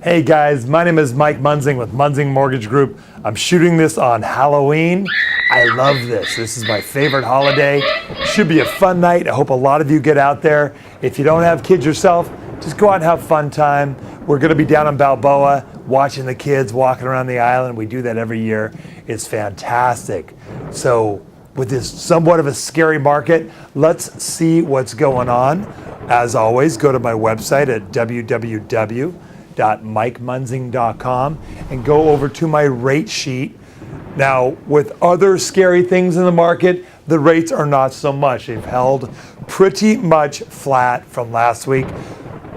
Hey guys, my name is Mike Munzing with Munzing Mortgage Group. I'm shooting this on Halloween. I love this. This is my favorite holiday. Should be a fun night. I hope a lot of you get out there. If you don't have kids yourself, just go out and have a fun time. We're going to be down in Balboa watching the kids walking around the island. We do that every year. It's fantastic. So with this somewhat of a scary market, let's see what's going on. As always, go to my website at www.mikemunzing.com and go over to my rate sheet. Now, with other scary things in the market, the rates are not so much. They've held pretty much flat from last week.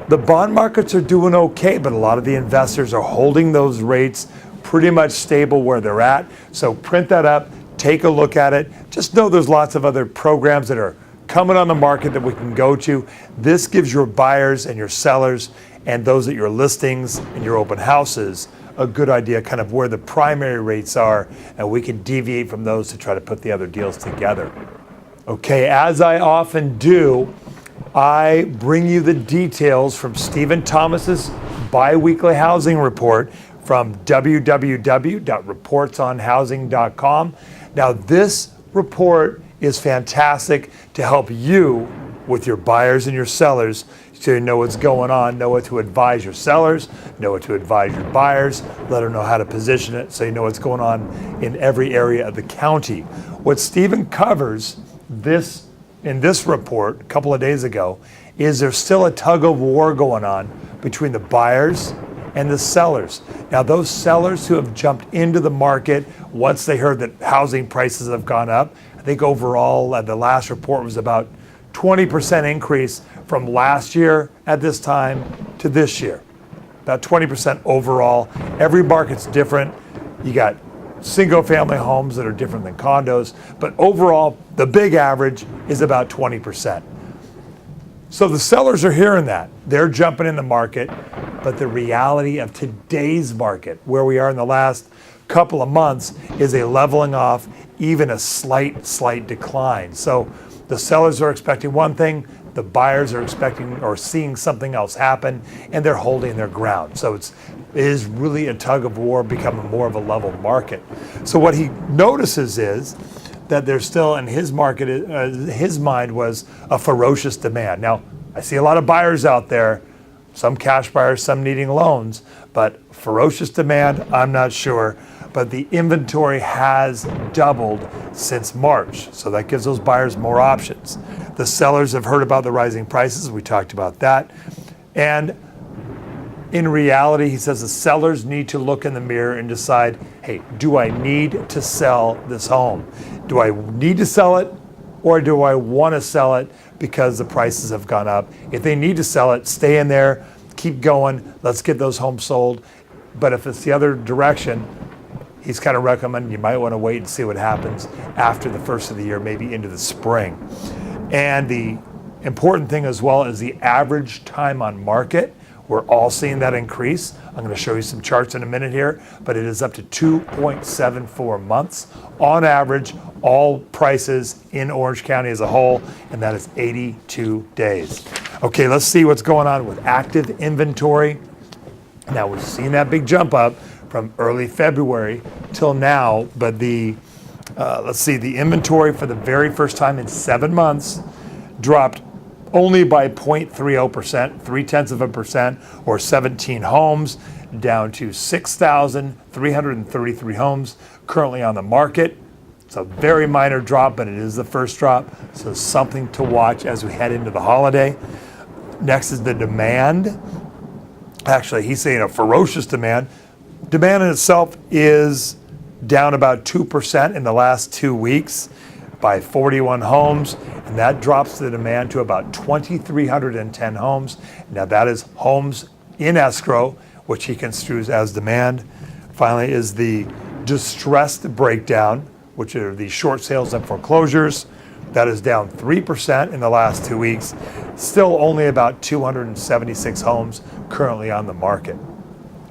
The bond markets are doing okay, but a lot of the investors are holding those rates pretty much stable where they're at. So print that up, take a look at it. Just know there's lots of other programs that are coming on the market that we can go to. This gives your buyers and your sellers and those at your listings and your open houses a good idea kind of where the primary rates are, and we can deviate from those to try to put the other deals together. Okay, as I often do, I bring you the details from Stephen Thomas's biweekly housing report from www.reportsonhousing.com. Now, this report is fantastic to help you with your buyers and your sellers so you know what's going on, know what to advise your sellers, know what to advise your buyers, let them know how to position it so you know what's going on in every area of the county. What Stephen covers in this report a couple of days ago is there's still a tug of war going on between the buyers and the sellers. Now, those sellers who have jumped into the market once they heard that housing prices have gone up, I think overall the last report was about 20% increase from last year at this time to this year. About 20% overall. Every market's different. You got single family homes that are different than condos, but overall, the big average is about 20%. So the sellers are hearing that. They're jumping in the market, but the reality of today's market, where we are in the last couple of months, is a leveling off, even a slight decline. So the sellers are expecting one thing, the buyers are expecting or seeing something else happen, and they're holding their ground. So it is really a tug of war, becoming more of a level market. So what he notices is that there's still, in his market, his mind was a ferocious demand. Now, I see a lot of buyers out there, some cash buyers, some needing loans, but ferocious demand, I'm not sure. But the inventory has doubled since March. So that gives those buyers more options. The sellers have heard about the rising prices. We talked about that. And in reality, he says the sellers need to look in the mirror and decide, hey, do I need to sell this home? Do I need to sell it, or do I want to sell it because the prices have gone up? If they need to sell it, stay in there, keep going, let's get those homes sold. But if it's the other direction, he's kind of recommending you might want to wait and see what happens after the first of the year, maybe into the spring. And the important thing as well is the average time on market. We're all seeing that increase. I'm going to show you some charts in a minute here, but it is up to 2.74 months on average, all prices in Orange County as a whole, and that is 82 days. Okay, let's see what's going on with active inventory. Now, we've seen that big jump up from early February till now, but let's see, the inventory for the very first time in 7 months dropped only by 0.30%, 0.3%, or 17 homes, down to 6,333 homes currently on the market. It's a very minor drop, but it is the first drop, so something to watch as we head into the holiday. Next is the demand. Actually, he's saying a ferocious demand. Demand in itself is down about 2% in the last 2 weeks by 41 homes, and that drops the demand to about 2,310 homes. Now that is homes in escrow, which he construes as demand. Finally is the distressed breakdown, which are the short sales and foreclosures. That is down 3% in the last 2 weeks. Still only about 276 homes currently on the market.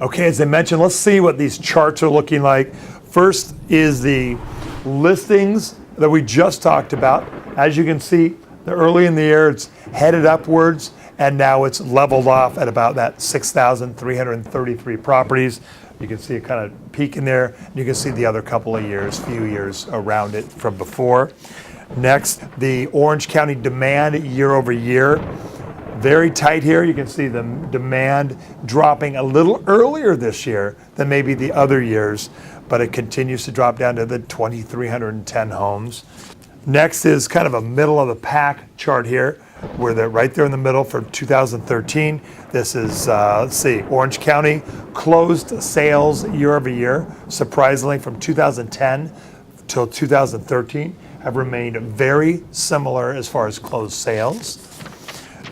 Okay, as I mentioned, let's see what these charts are looking like. First is the listings that we just talked about. As you can see, early in the year, it's headed upwards, and now it's leveled off at about that 6,333 properties. You can see it kind of peaking there. You can see the other few years around it from before. Next, the Orange County demand year over year. Very tight here. You can see the demand dropping a little earlier this year than maybe the other years, but it continues to drop down to the 2,310 homes. Next is kind of a middle of the pack chart here. We're there right there in the middle for 2013. This is, let's see, Orange County closed sales year over year, surprisingly from 2010 till 2013, have remained very similar as far as closed sales.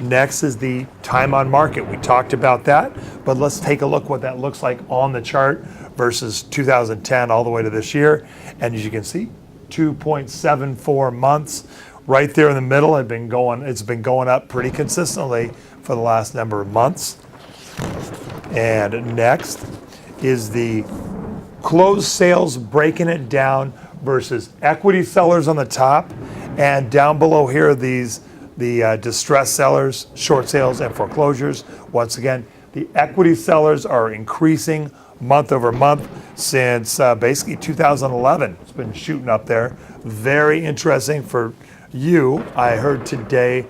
Next is the time on market. We talked about that, but let's take a look what that looks like on the chart versus 2010 all the way to this year. And as you can see, 2.74 months. Right there in the middle, it's been going up pretty consistently for the last number of months. And next is the closed sales, breaking it down versus equity sellers on the top, and down below here are the distressed sellers, short sales, and foreclosures. Once again, the equity sellers are increasing month over month since basically 2011. It's been shooting up there. Very interesting for you. I heard today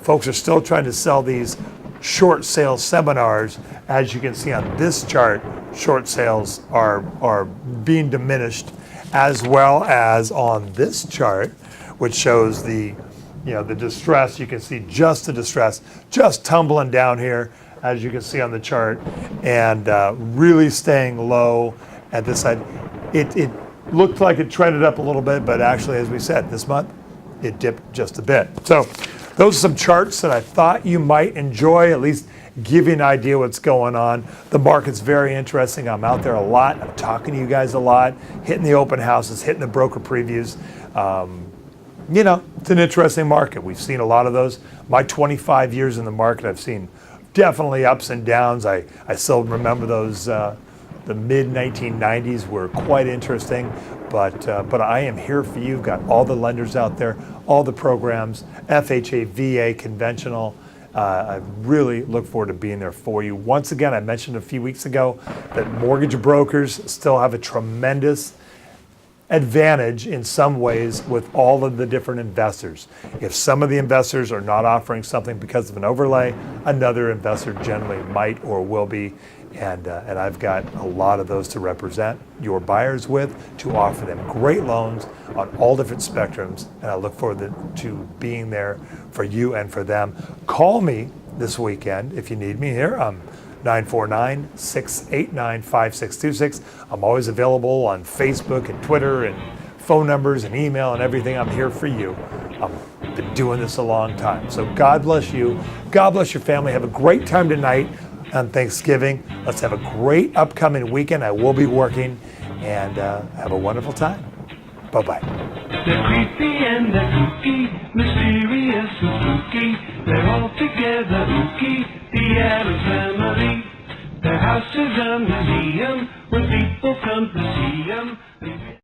folks are still trying to sell these short sale seminars. As you can see on this chart, short sales are being diminished, as well as on this chart, which shows the distress. You can see just the distress just tumbling down here, as you can see on the chart, and really staying low at this side. It looked like it trended up a little bit, but actually, as we said, this month it dipped just a bit. So those are some charts that I thought you might enjoy, at least give you an idea what's going on. The market's very interesting. I'm out there a lot. I'm talking to you guys a lot, hitting the open houses, hitting the broker previews. It's an interesting market. We've seen a lot of those. My 25 years in the market, I've seen definitely ups and downs. I still remember those, the mid 1990s were quite interesting, but I am here for you. Got all the lenders out there, all the programs, FHA, VA, conventional. I really look forward to being there for you. Once again, I mentioned a few weeks ago that mortgage brokers still have a tremendous advantage in some ways with all of the different investors. If some of the investors are not offering something because of an overlay, another investor generally might or will be. And I've got a lot of those to represent your buyers with, to offer them great loans on all different spectrums. And I look forward to being there for you and for them. Call me this weekend if you need me here. I'm 949-689-5626. I'm always available on Facebook and Twitter and phone numbers and email and everything. I'm here for you. I've been doing this a long time. So God bless you. God bless your family. Have a great time tonight on Thanksgiving. Let's have a great upcoming weekend. I will be working, and have a wonderful time. Bye-bye.